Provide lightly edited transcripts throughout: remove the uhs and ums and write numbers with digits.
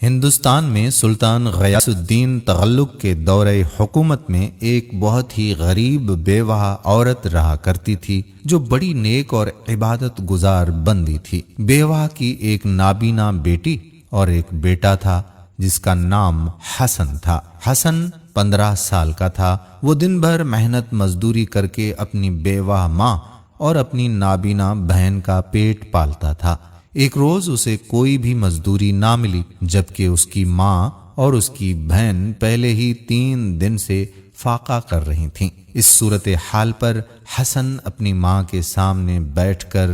ہندوستان میں سلطان غیاث الدین تغلق کے دورہ حکومت میں ایک بہت ہی غریب بیوہ عورت رہا کرتی تھی جو بڑی نیک اور عبادت گزار بندی تھی۔ بیوہ کی ایک نابینا بیٹی اور ایک بیٹا تھا جس کا نام حسن تھا۔ حسن 15 سال کا تھا۔ وہ دن بھر محنت مزدوری کر کے اپنی بیوہ ماں اور اپنی نابینا بہن کا پیٹ پالتا تھا۔ ایک روز اسے کوئی بھی مزدوری نہ ملی، جبکہ اس کی ماں اور اس کی بہن پہلے ہی 3 دن سے فاقہ کر رہی تھیں۔ اس صورتحال پر حسن اپنی ماں کے سامنے بیٹھ کر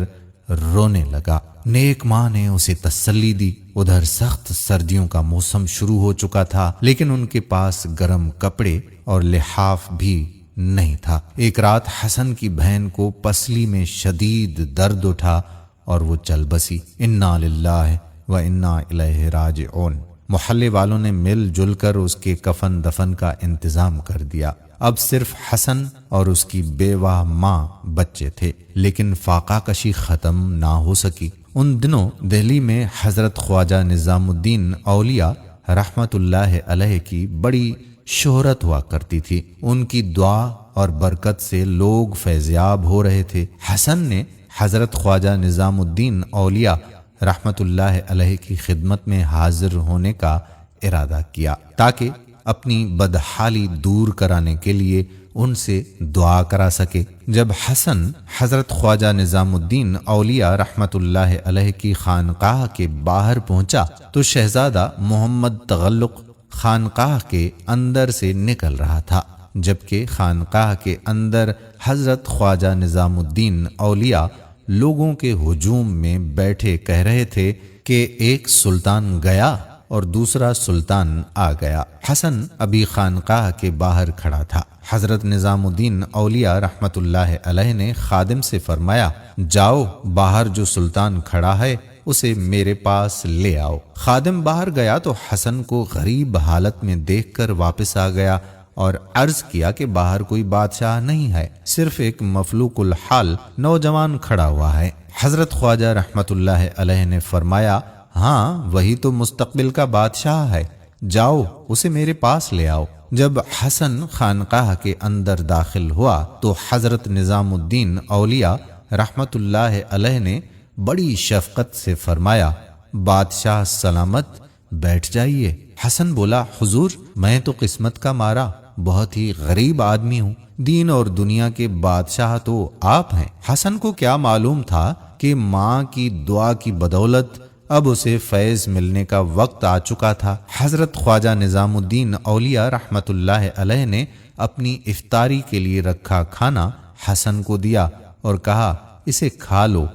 رونے لگا۔ نیک ماں نے اسے تسلی دی۔ ادھر سخت سردیوں کا موسم شروع ہو چکا تھا، لیکن ان کے پاس گرم کپڑے اور لحاف بھی نہیں تھا۔ ایک رات حسن کی بہن کو پسلی میں شدید درد اٹھا اور وہ چل بسی۔ انا للہ و انا الیہ راجعون۔ محلے والوں نے مل جل کر اس کے کفن دفن کا انتظام کر دیا۔ اب صرف حسن اور اس کی بیوہ ماں بچے تھے، لیکن فاقہ کشی ختم نہ ہو سکی۔ ان دنوں دہلی میں حضرت خواجہ نظام الدین اولیاء رحمت اللہ علیہ کی بڑی شہرت ہوا کرتی تھی۔ ان کی دعا اور برکت سے لوگ فیضیاب ہو رہے تھے۔ حسن نے حضرت خواجہ نظام الدین اولیاء رحمت اللہ علیہ کی خدمت میں حاضر ہونے کا ارادہ کیا تاکہ اپنی بدحالی دور کرانے کے لیے ان سے دعا کرا سکے۔ جب حسن حضرت خواجہ نظام الدین اولیاء رحمت اللہ علیہ کی خانقاہ کے باہر پہنچا تو شہزادہ محمد تغلق خانقاہ کے اندر سے نکل رہا تھا، جبکہ خانقاہ کے اندر حضرت خواجہ نظام الدین اولیاء لوگوں کے ہجوم میں بیٹھے کہہ رہے تھے کہ ایک سلطان گیا اور دوسرا سلطان آ گیا۔ حسن ابھی خانقاہ کے باہر کھڑا تھا۔ حضرت نظام الدین اولیاء رحمت اللہ علیہ نے خادم سے فرمایا، جاؤ باہر جو سلطان کھڑا ہے اسے میرے پاس لے آؤ۔ خادم باہر گیا تو حسن کو غریب حالت میں دیکھ کر واپس آ گیا اور عرض کیا کہ باہر کوئی بادشاہ نہیں ہے، صرف ایک مفلوق الحال نوجوان کھڑا ہوا ہے۔ حضرت خواجہ رحمت اللہ علیہ نے فرمایا، ہاں وہی تو مستقبل کا بادشاہ ہے، جاؤ اسے میرے پاس لے آؤ۔ جب حسن خانقاہ کے اندر داخل ہوا تو حضرت نظام الدین اولیاء رحمت اللہ علیہ نے بڑی شفقت سے فرمایا، بادشاہ سلامت، بیٹھ جائیے۔ حسن بولا، حضور میں تو قسمت کا مارا بہت ہی غریب آدمی ہوں، دین اور دنیا کے بادشاہ تو آپ ہیں۔ حسن کو کیا معلوم تھا کہ ماں کی دعا کی بدولت اب اسے فیض ملنے کا وقت آ چکا تھا۔ حضرت خواجہ نظام الدین اولیاء رحمت اللہ علیہ نے اپنی افطاری کے لیے رکھا کھانا حسن کو دیا اور کہا، اسے کھا لو،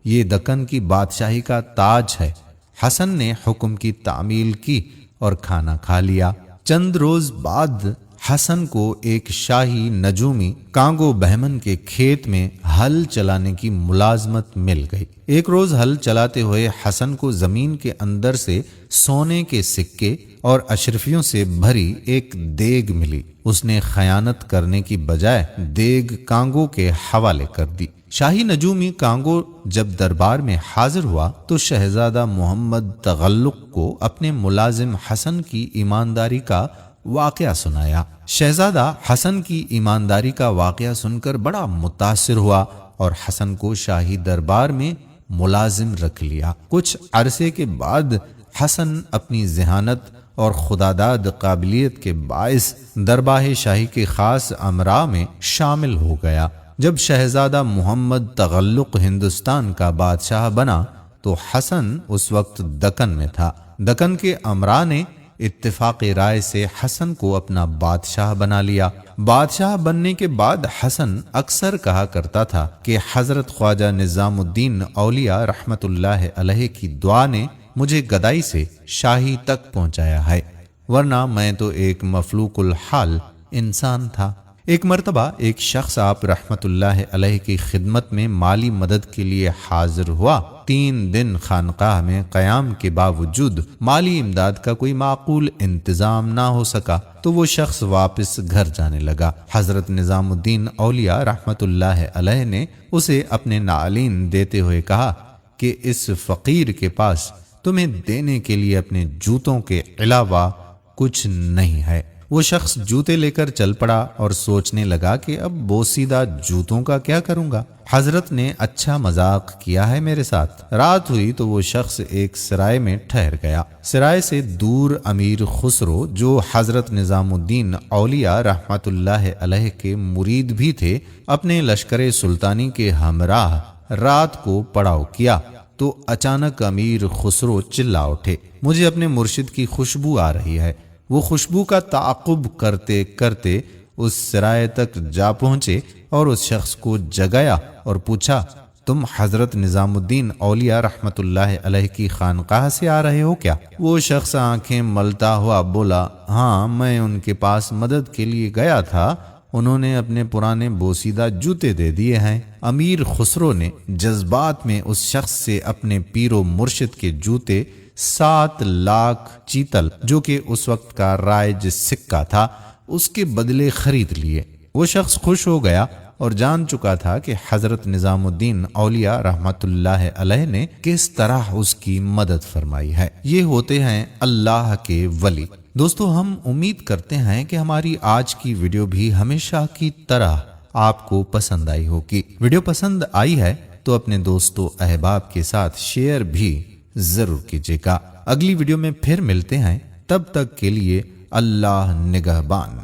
یہ دکن کی بادشاہی کا تاج ہے۔ حسن نے حکم کی تعمیل کی اور کھانا کھا لیا۔ چند روز بعد حسن کو ایک شاہی نجومی کانگو بہمن کے کھیت میں ہل چلانے کی ملازمت مل گئی۔ ایک روز ہل چلاتے ہوئے حسن کو زمین کے اندر سے سونے کے سکے اور اشرفیوں سے بھری ایک دیگ ملی۔ اس نے خیانت کرنے کی بجائے دیگ کانگو کے حوالے کر دی۔ شاہی نجومی کانگو جب دربار میں حاضر ہوا تو شہزادہ محمد تغلق کو اپنے ملازم حسن کی ایمانداری کا واقعہ سنایا۔ شہزادہ حسن کی ایمانداری کا واقعہ سن کر بڑا متاثر ہوا اور حسن کو شاہی دربار میں ملازم رکھ لیا۔ کچھ عرصے کے بعد حسن اپنی ذہانت اور خداداد قابلیت کے باعث دربار شاہی کے خاص امراء میں شامل ہو گیا۔ جب شہزادہ محمد تغلق ہندوستان کا بادشاہ بنا تو حسن اس وقت دکن میں تھا۔ دکن کے امراء نے اتفاق رائے سے حسن کو اپنا بادشاہ بنا لیا۔ بادشاہ بننے کے بعد حسن اکثر کہا کرتا تھا کہ حضرت خواجہ نظام الدین اولیاء رحمت اللہ علیہ کی دعا نے مجھے گدائی سے شاہی تک پہنچایا ہے، ورنہ میں تو ایک مفلوق الحال انسان تھا۔ ایک مرتبہ ایک شخص آپ رحمت اللہ علیہ کی خدمت میں مالی مدد کے لیے حاضر ہوا۔ 3 دن خانقاہ میں قیام کے باوجود مالی امداد کا کوئی معقول انتظام نہ ہو سکا تو وہ شخص واپس گھر جانے لگا۔ حضرت نظام الدین اولیاء رحمت اللہ علیہ نے اسے اپنے نعلین دیتے ہوئے کہا کہ اس فقیر کے پاس تمہیں دینے کے لیے اپنے جوتوں کے علاوہ کچھ نہیں ہے۔ وہ شخص جوتے لے کر چل پڑا اور سوچنے لگا کہ اب بوسیدہ جوتوں کا کیا کروں گا؟ حضرت نے اچھا مذاق کیا ہے میرے ساتھ۔ رات ہوئی تو وہ شخص ایک سرائے میں ٹھہر گیا۔ سرائے سے دور امیر خسرو، جو حضرت نظام الدین اولیاء رحمت اللہ علیہ کے مرید بھی تھے، اپنے لشکر سلطانی کے ہمراہ رات کو پڑاؤ کیا تو اچانک امیر خسرو چلا اٹھے، مجھے اپنے مرشد کی خوشبو آ رہی ہے۔ وہ خوشبو کا تعاقب کرتے کرتے اس سرائے تک جا پہنچے اور اس شخص کو جگایا اور پوچھا، تم حضرت نظام الدین اولیاء رحمت اللہ علیہ کی خانقاہ سے آ رہے ہو کیا؟ وہ شخص آنکھیں ملتا ہوا بولا، ہاں، میں ان کے پاس مدد کے لیے گیا تھا، انہوں نے اپنے پرانے بوسیدہ جوتے دے دیے ہیں۔ امیر خسرو نے جذبات میں اس شخص سے اپنے پیر و مرشد کے جوتے 7 لاکھ چیتل، جو کہ اس وقت کا رائج سکہ تھا، اس کے بدلے خرید لیے۔ وہ شخص خوش ہو گیا اور جان چکا تھا کہ حضرت نظام الدین اولیاء رحمت اللہ علیہ نے کس طرح اس کی مدد فرمائی ہے۔ یہ ہوتے ہیں اللہ کے ولی۔ دوستو، ہم امید کرتے ہیں کہ ہماری آج کی ویڈیو بھی ہمیشہ کی طرح آپ کو پسند آئی ہوگی۔ ویڈیو پسند آئی ہے تو اپنے دوستو احباب کے ساتھ شیئر بھی ضرور کیجیے گا۔ اگلی ویڈیو میں پھر ملتے ہیں، تب تک کے لیے اللہ نگہبان۔